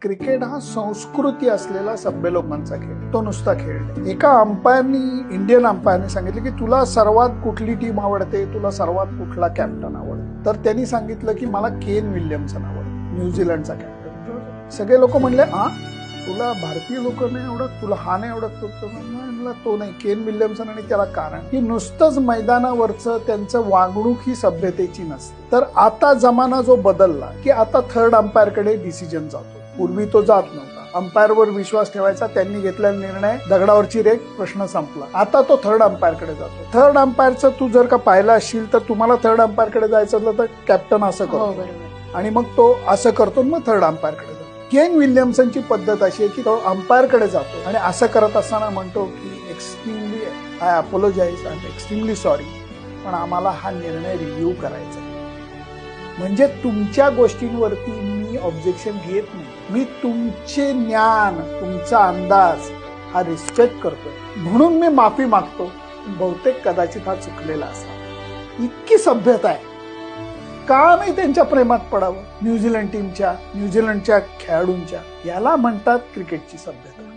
Cricket हा संस्कृती असलेला सभ्य लोकांचा खेळ, तो नुसता खेळ नाही. एका अंपायरनी, इंडियन अंपायरने सांगितलं की तुला सर्वात कुठली टीम आवडते, तुला सर्वात कुठला कॅप्टन आवडतो. तर त्यांनी सांगितलं की मला केन विल्यमसन आवडतो, न्यूझीलंडचा कॅप्टन. सगळे लोक म्हणले तुला भारतीय लोक नाही आवडत, तुला हा नाही आवडत, तो नाही. Kane Williamson. आणि त्याला कारण की नुसतंच मैदानावरचं त्यांचं वागणूक ही सभ्यतेची नसते. तर आता जमाना जो बदलला की आता थर्ड अंपायर कडे डिसिजन जातो. पूर्वी तो जात नव्हता. अंपायरवर विश्वास ठेवायचा, त्यांनी घेतलेला निर्णय दगडावरची रेख, प्रश्न संपला. आता तो थर्ड अंपायर कडे जातो. थर्ड अंपायरचं तू जर का पाहिलं असशील तर तुम्हाला थर्ड अंपायर कडे जायचं असलं तर कॅप्टन असं करतो आणि मग तो असं करतो, मग थर्ड अंपायर कडे जातो. केन विल्यमसनची पद्धत अशी आहे की तो अंपायर कडे जातो आणि असं करत असताना म्हणतो की extremely I apologize, I am extremely sorry, पण आम्हाला हा निर्णय रिव्ह्यू करायचा. म्हणजे तुमच्या गोष्टींवरती मी ऑब्जेक्शन घेत नाही, मी तुमचे ज्ञान, तुमचा अंदाज हा रिस्पेक्ट करतो, म्हणून मी माफी मागतो. बहुतेक कदाचित हा चुकलेला असा. इतकी सभ्यता आहे. का नाही त्यांच्या प्रेमात पडावं न्यूझीलंड टीमच्या, न्यूझीलंडच्या खेळाडूंच्या? याला म्हणतात क्रिकेटची सभ्यता.